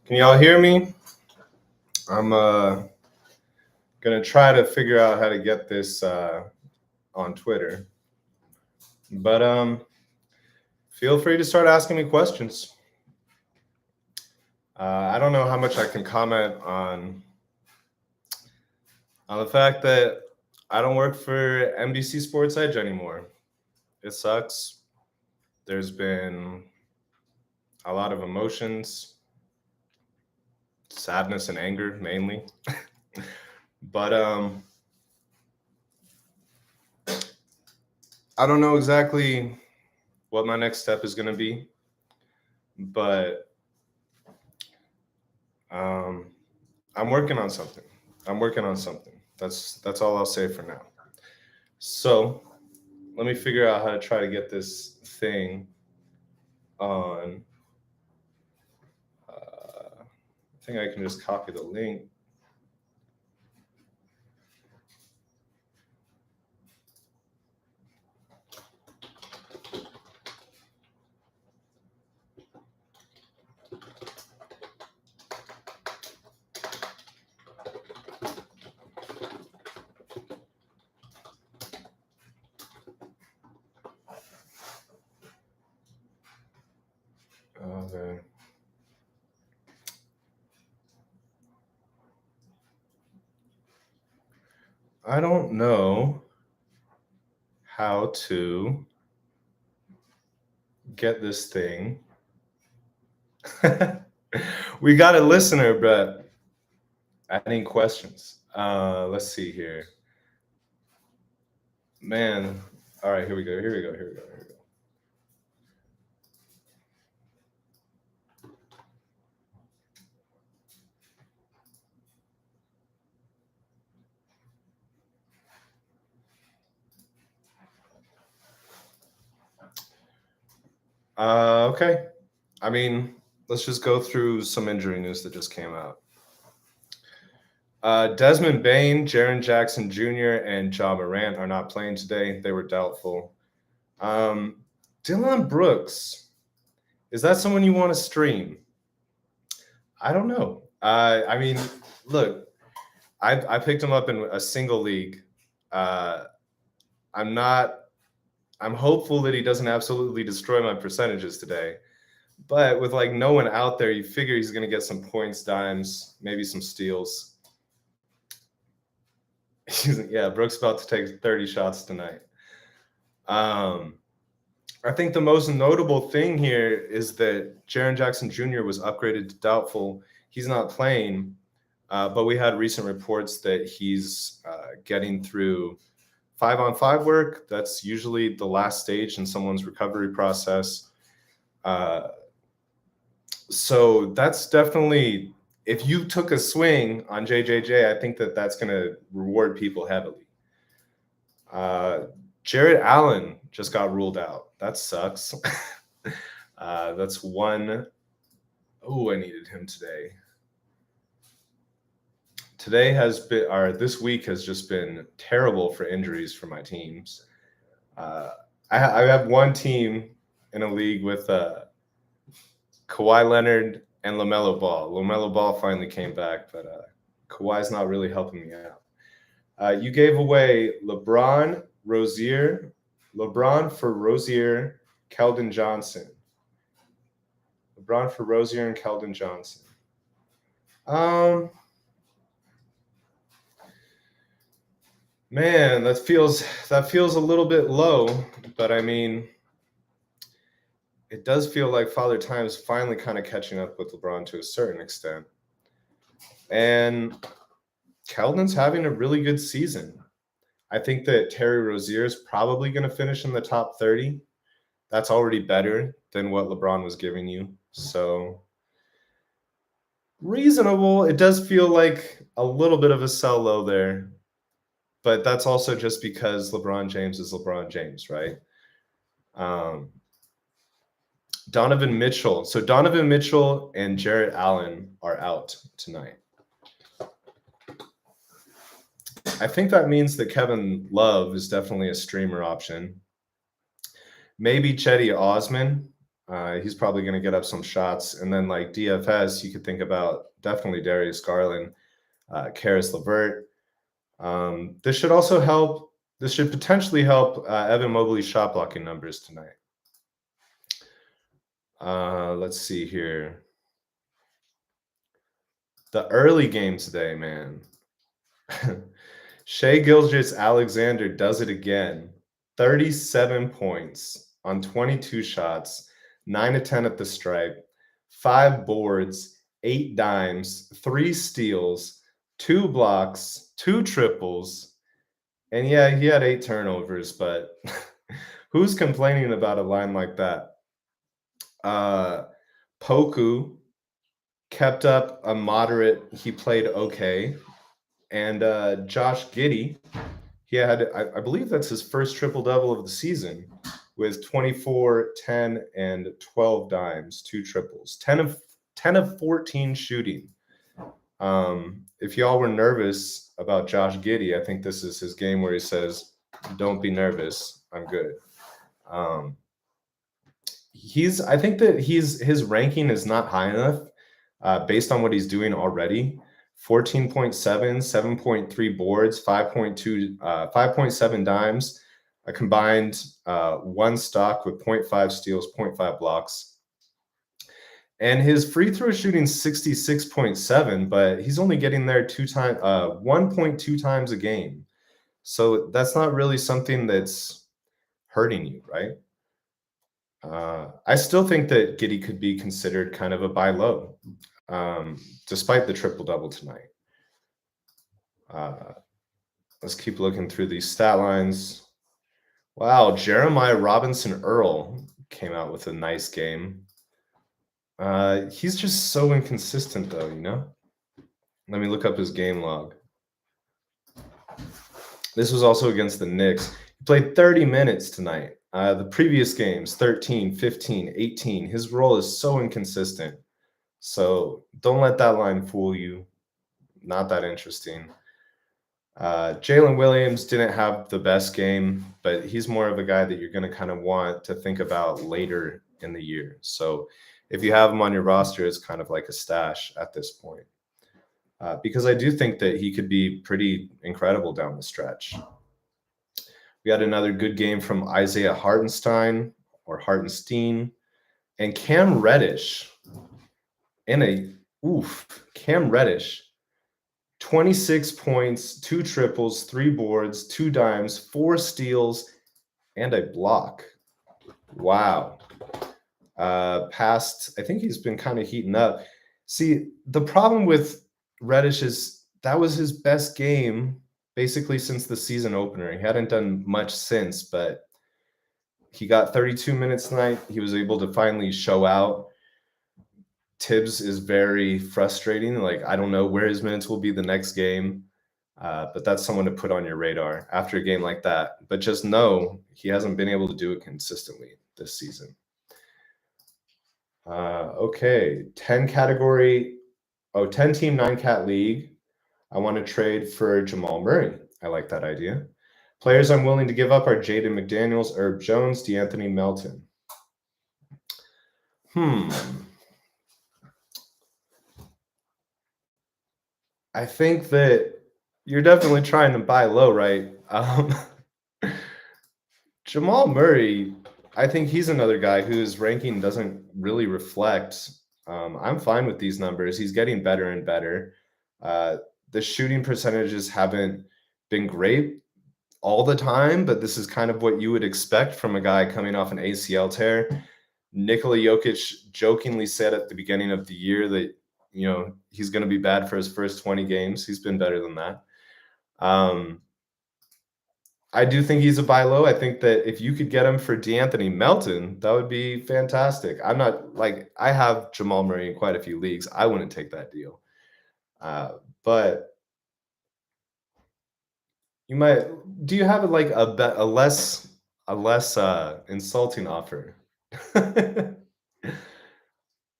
Can y'all hear me? I'm gonna try to figure out how to get this on Twitter. But feel free to start asking me questions. I don't know how much I can comment on the fact that I don't work for NBC Sports Edge anymore. It sucks. There's been a lot of emotions, sadness and anger mainly. But I don't know exactly what my next step is going to be, but I'm working on something. That's all I'll say for now. So let me figure out how to try to get this thing on. I think I can just copy the link. Okay. I don't know how to get this thing. We got a listener, but I need questions. Let's see here. Man, all right, here we go. Okay. I mean, let's just go through some injury news that just came out. Desmond Bain, Jaren Jackson Jr., and Ja Morant are not playing today. They were doubtful. Dylan Brooks, is that someone you want to stream? I don't know. I mean, look, I picked him up in a single league. I'm hopeful that he doesn't absolutely destroy my percentages today. But with like no one out there, you figure he's going to get some points, dimes, maybe some steals. Yeah, Brooks about to take 30 shots tonight. I think the most notable thing here is that Jaren Jackson Jr. was upgraded to doubtful. He's not playing, but we had recent reports that he's getting through 5-on-5 work. That's usually the last stage in someone's recovery process. So that's definitely, if you took a swing on JJJ, I think that's going to reward people heavily. Jared Allen just got ruled out. That sucks. That's one. Oh, I needed him today. This week has just been terrible for injuries for my teams. I have one team in a league with Kawhi Leonard and LaMelo Ball. LaMelo Ball finally came back, but Kawhi's not really helping me out. You gave away LeBron for Rozier, Keldon Johnson. LeBron for Rozier and Keldon Johnson. Man, that feels a little bit low, but I mean, it does feel like Father Time's finally kind of catching up with LeBron to a certain extent. And Keldon's having a really good season. I think that Terry Rozier is probably going to finish in the top 30. That's already better than what LeBron was giving you. So reasonable. It does feel like a little bit of a sell low there. But that's also just because LeBron James is LeBron James, right? Donovan Mitchell. So Donovan Mitchell and Jarrett Allen are out tonight. I think that means that Kevin Love is definitely a streamer option. Maybe Chetty Osman. He's probably going to get up some shots. And then like DFS, you could think about definitely Darius Garland, Karis LeVert. This should also help. This should potentially help Evan Mobley's shot blocking numbers tonight. Let's see here. The early game today, man. Shai Gilgeous-Alexander does it again. 37 points on 22 shots, 9 of 10 at the stripe, 5 boards, 8 dimes, 3 steals, 2 blocks, 2 triples. And yeah, he had 8 turnovers, but who's complaining about a line like that? Poku kept up a moderate, he played okay. And Josh Giddey, he had, I believe that's his first triple-double of the season with 24, 10, and 12 dimes, 2 triples, 10 of 14 shooting. If y'all were nervous about Josh Giddey, I think this is his game where he says, don't be nervous, I'm good. I think that his ranking is not high enough based on what he's doing already. 14.7, 7.3 boards, 5.7 dimes, a combined 1 stock with 0.5 steals, 0.5 blocks. And his free throw shooting 66.7, but he's only getting there 1.2 times a game. So that's not really something that's hurting you, right? I still think that Giddey could be considered kind of a buy low, despite the triple-double tonight. Let's keep looking through these stat lines. Wow, Jeremiah Robinson Earl came out with a nice game. He's just so inconsistent, though, you know? Let me look up his game log. This was also against the Knicks. He played 30 minutes tonight. The previous games, 13, 15, 18. His role is so inconsistent. So don't let that line fool you. Not that interesting. Jalen Williams didn't have the best game, but he's more of a guy that you're going to kind of want to think about later in the year. So if you have him on your roster, it's kind of like a stash at this point. Because I do think that he could be pretty incredible down the stretch. We had another good game from Isaiah Hartenstein and Cam Reddish. Cam Reddish, 26 points, 2 triples, 3 boards, 2 dimes, 4 steals, and a block. Wow. I think he's been kind of heating up. See, the problem with Reddish is that was his best game basically since the season opener. He hadn't done much since, but he got 32 minutes tonight. He was able to finally show out. Tibbs is very frustrating. Like, I don't know where his minutes will be the next game, but that's someone to put on your radar after a game like that. But just know he hasn't been able to do it consistently this season. Okay, 10-team 9-cat league. I want to trade for Jamal Murray. I like that idea. Players I'm willing to give up are Jaden McDaniels, Herb Jones, DeAnthony Melton. I think that you're definitely trying to buy low, right? Jamal Murray, I think he's another guy whose ranking doesn't really reflect. I'm fine with these numbers. He's getting better and better. The shooting percentages haven't been great all the time, but this is kind of what you would expect from a guy coming off an ACL tear. Nikola Jokic jokingly said at the beginning of the year that, you know, he's going to be bad for his first 20 games. He's been better than that. I do think he's a buy low. I think that if you could get him for DeAnthony Melton, that would be fantastic. I'm not like, I have Jamal Murray in quite a few leagues. I wouldn't take that deal. But you might. Do you have like a less insulting offer?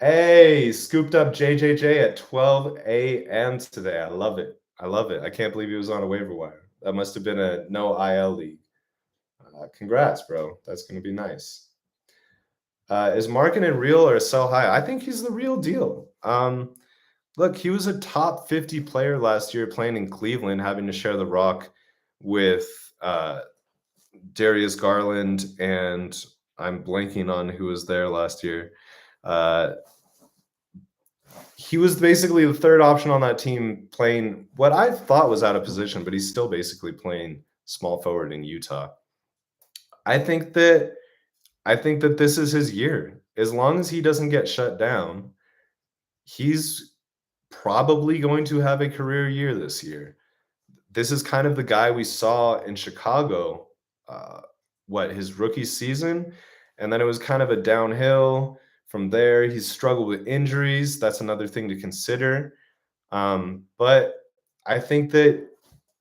Hey, scooped up JJJ at 12 a.m. today. I love it. I can't believe he was on a waiver wire. That must have been a no IL league. Congrats, bro. That's going to be nice. Is Markkanen real or sell high? I think he's the real deal. Look, he was a top 50 player last year playing in Cleveland, having to share the rock with Darius Garland, and I'm blanking on who was there last year. He was basically the third option on that team playing what I thought was out of position, but he's still basically playing small forward in Utah. I think that this is his year. As long as he doesn't get shut down, he's probably going to have a career year this year. This is kind of the guy we saw in Chicago, his rookie season, and then it was kind of a downhill from there. He's struggled with injuries. That's another thing to consider. But I think that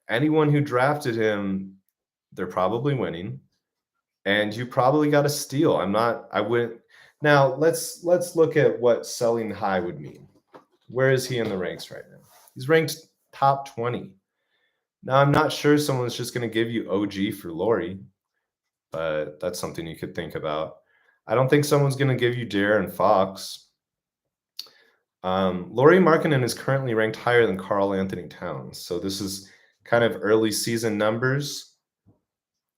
anyone who drafted him, they're probably winning, and you probably got a steal. I wouldn't. Now let's look at what selling high would mean. Where is he in the ranks right now? He's ranked top 20. Now I'm not sure someone's just going to give you OG for Lauri, but that's something you could think about. I don't think someone's going to give you De'Aaron Fox. Lauri Markkanen is currently ranked higher than Karl Anthony Towns, so this is kind of early season numbers.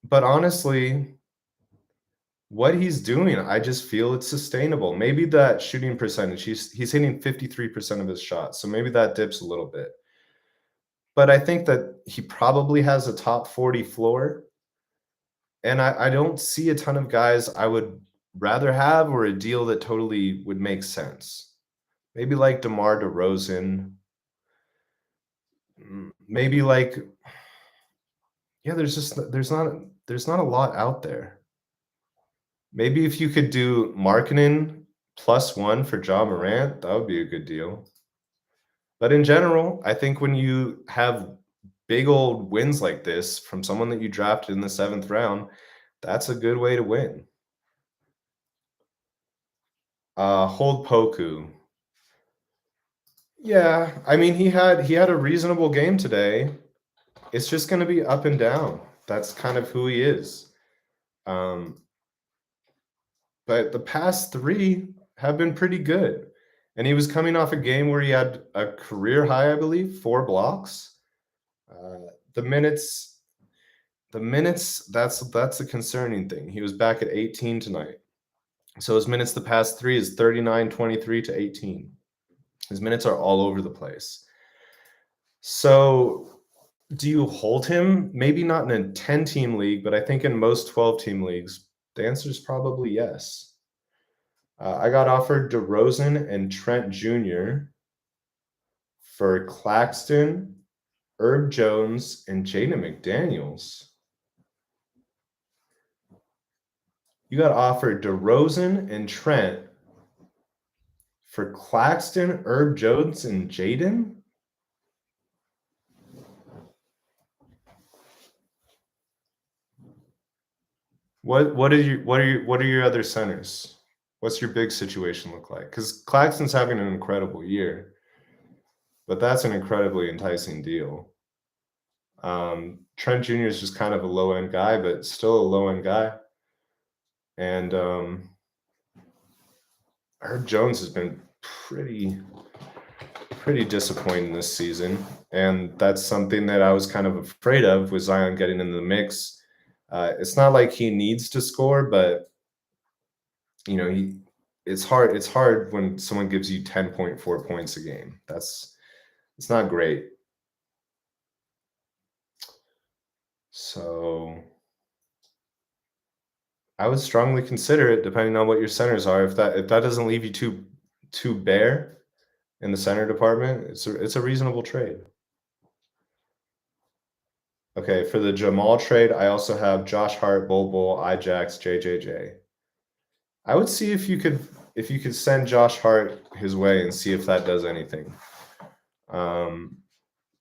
But honestly, what he's doing, I just feel it's sustainable. Maybe that shooting percentage, he's hitting 53% of his shots, so maybe that dips a little bit. But I think that he probably has a top 40 floor, and I don't see a ton of guys I would rather have or a deal that totally would make sense. Maybe like DeMar DeRozan. Maybe like, yeah, there's not a lot out there. Maybe if you could do Markkanen +1 for Ja Morant, that would be a good deal. But in general, I think when you have big old wins like this from someone that you drafted in the 7th round, that's a good way to win. Hold Poku. Yeah, I mean he had a reasonable game today. It's just going to be up and down. That's kind of who he is. But the past 3 have been pretty good. And he was coming off a game where he had a career high, I believe, 4 blocks. The minutes, that's a concerning thing. He was back at 18 tonight. So his minutes the past 3 is 39, 23 to 18. His minutes are all over the place. So do you hold him? Maybe not in a 10-team league, but I think in most 12-team leagues, the answer is probably yes. I got offered DeRozan and Trent Jr. for Claxton, Herb Jones, and Jaden McDaniels. You got offered DeRozan and Trent for Claxton, Herb Jones, and Jaden? What are your other centers? What's your big situation look like? Because Claxton's having an incredible year, but that's an incredibly enticing deal. Trent Jr. is just kind of a low end guy, but still a low end guy. And Herb Jones has been pretty disappointing this season, and that's something that I was kind of afraid of with Zion getting into the mix. It's not like he needs to score, but you know, it's hard when someone gives you 10.4 points a game. It's not great. So I would strongly consider it, depending on what your centers are. If that doesn't leave you too bare in the center department, it's a reasonable trade. Okay, for the Jamal trade, I also have Josh Hart, Bol Bol, Ijax, JJJ. I would see if you could send Josh Hart his way and see if that does anything.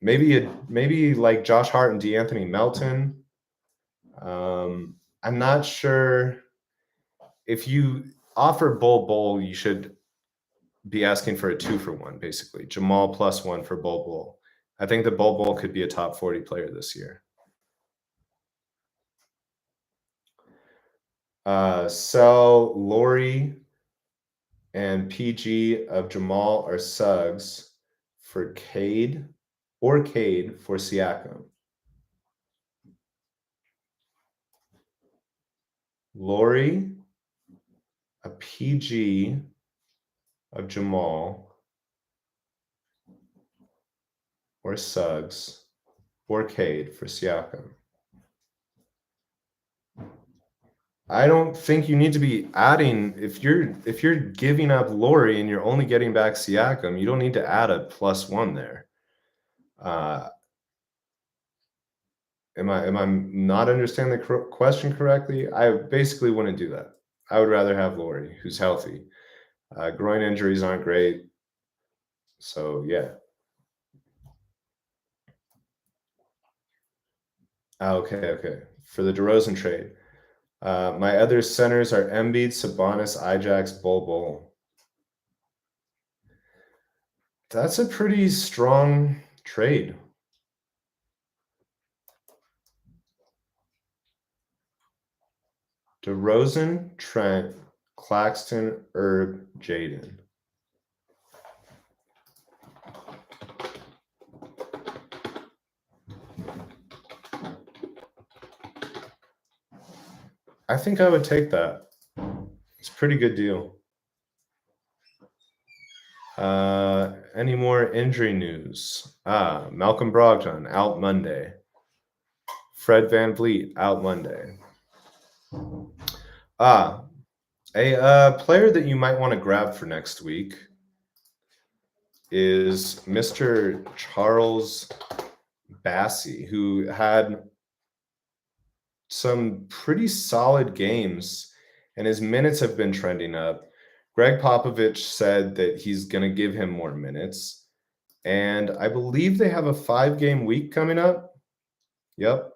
Maybe like Josh Hart and DeAnthony Melton. I'm not sure if you offer Bol Bol, you should be asking for a 2-for-1, basically. Jamal +1 for Bol Bol. I think that Bol Bol could be a top 40 player this year. Sell Laurie and PG of Jamal or Suggs for Cade or Cade for Siakam. Laurie, a PG of Jamal or Suggs or Cade for Siakam. I don't think you need to be adding if you're giving up Laurie and you're only getting back Siakam, you don't need to add a +1 there. Am I not understanding the question correctly? I basically wouldn't do that. I would rather have Laurie, who's healthy. Groin injuries aren't great, so yeah. Okay. For the DeRozan trade, my other centers are Embiid, Sabonis, Ajax, Bol. That's a pretty strong trade. DeRozan, Trent, Claxton, Herb, Jaden. I think I would take that. It's a pretty good deal. Any more injury news? Malcolm Brogdon out Monday. Fred VanVleet out Monday. A player that you might want to grab for next week is Mr. Charles Bassey, who had some pretty solid games, and his minutes have been trending up. Greg Popovich said that he's going to give him more minutes, and I believe they have a 5-game week coming up. Yep.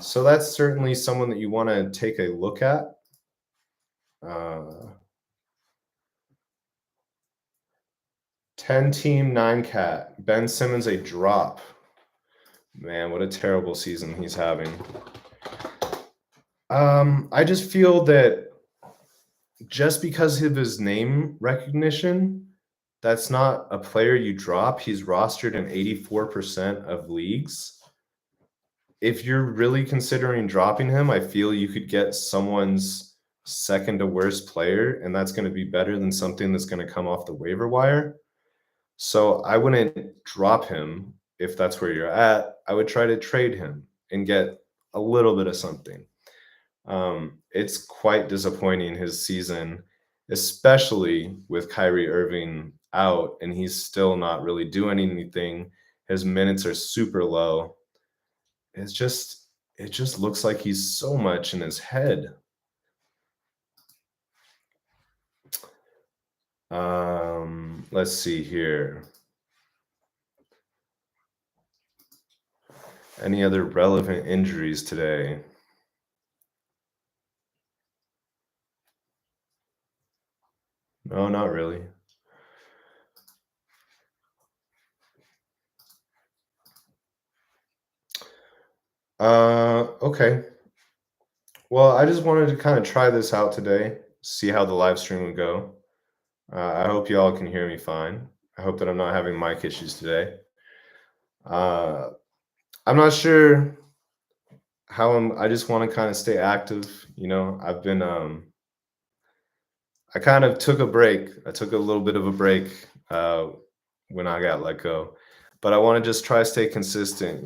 So that's certainly someone that you want to take a look at. 10-team, 9-cat. Ben Simmons, a drop. Man, what a terrible season he's having. I just feel that just because of his name recognition, that's not a player you drop. He's rostered in 84% of leagues. If you're really considering dropping him, I feel you could get someone's second to worst player, and that's going to be better than something that's going to come off the waiver wire. So I wouldn't drop him if that's where you're at. I would try to trade him and get a little bit of something. It's quite disappointing his season, especially with Kyrie Irving out, and he's still not really doing anything. His minutes are super low. It just looks like he's so much in his head. Let's see here. Any other relevant injuries today? No, not really. Okay. Well, I just wanted to kind of try this out today, see how the live stream would go. I hope you all can hear me fine. I hope that I'm not having mic issues today. I'm not sure how I just want to kind of stay active. I've been, I kind of took a break. I took a little bit of a break when I got let go, but I want to just try to stay consistent,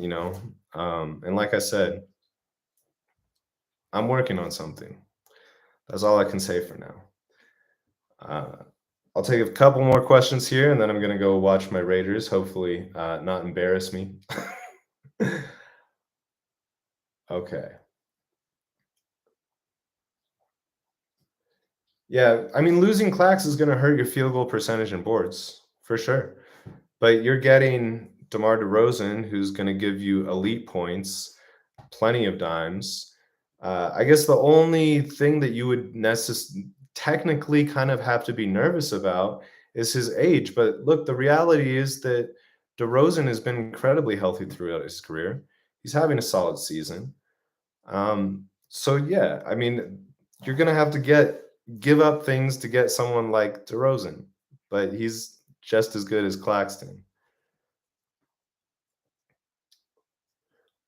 and like I said, I'm working on something. That's all I can say for now. I'll take a couple more questions here, and then I'm going to go watch my Raiders, hopefully not embarrass me. Okay. Yeah, I mean, losing Clax is going to hurt your field goal percentage and boards, for sure. But you're getting DeMar DeRozan, who's going to give you elite points, plenty of dimes. I guess the only thing that you would technically kind of have to be nervous about is his age. But look, the reality is that DeRozan has been incredibly healthy throughout his career. He's having a solid season. So yeah, I mean, you're gonna have to give up things to get someone like DeRozan, but he's just as good as Claxton.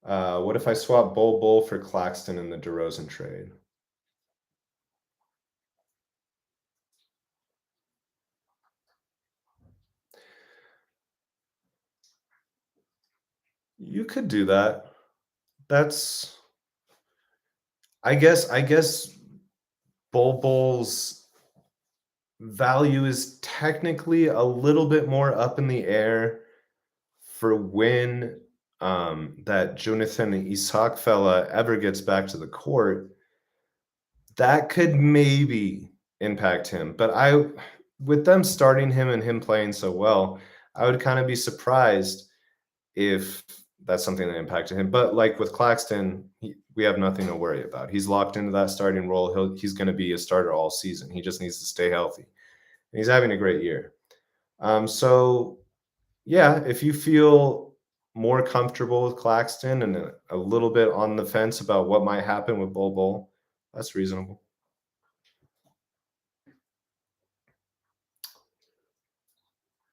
What if I swap Bol for Claxton in the DeRozan trade? You could do that. That's I guess Bol's value is technically a little bit more up in the air for when that Jonathan Isaac fella ever gets back to the court. That could maybe impact him. But with them starting him and him playing so well, I would kind of be surprised if that's something that impacted him. But like with Claxton, we have nothing to worry about. He's locked into that starting role. He's going to be a starter all season. He just needs to stay healthy. And he's having a great year. So yeah, if you feel more comfortable with Claxton and a little bit on the fence about what might happen with Bol, that's reasonable.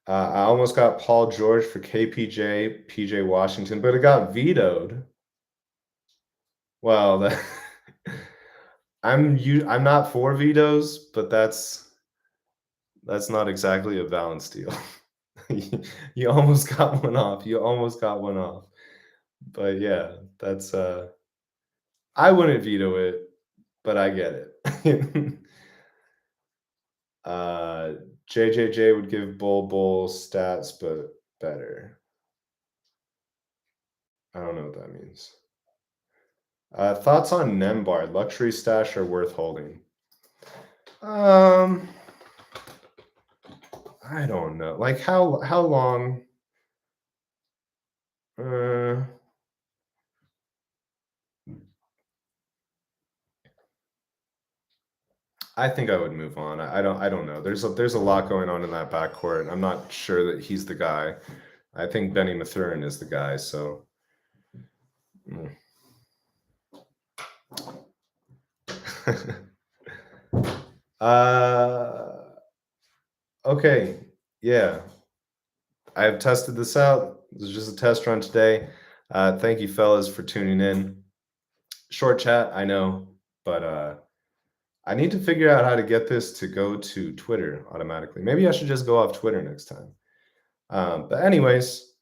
I almost got Paul George for KPJ, PJ Washington, but it got vetoed. Well, I'm not for vetoes, but that's not exactly a balanced deal. You almost got one off. You almost got one off. But yeah, that's I wouldn't veto it, but I get it. uh JJJ would give Bull stats, but better. I don't know what that means. Thoughts on Nembhard? Luxury stash or worth holding? I don't know. Like how long? I think I would move on. I don't know. There's a lot going on in that backcourt. I'm not sure that he's the guy. I think Benny Mathurin is the guy. So. Okay. Yeah. I've tested this out. This is just a test run today. Thank you, fellas, for tuning in. Short chat, I know, but I need to figure out how to get this to go to Twitter automatically. Maybe I should just go off Twitter next time. But anyways,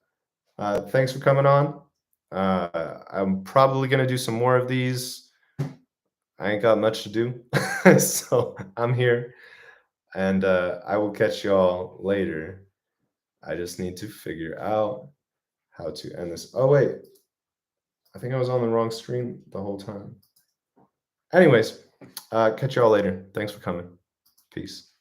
thanks for coming on. I'm probably going to do some more of these. I ain't got much to do, so I'm here. And I will catch y'all later. I just need to figure out how to end this. Oh, wait. I think I was on the wrong stream the whole time. Anyways, catch y'all later. Thanks for coming. Peace.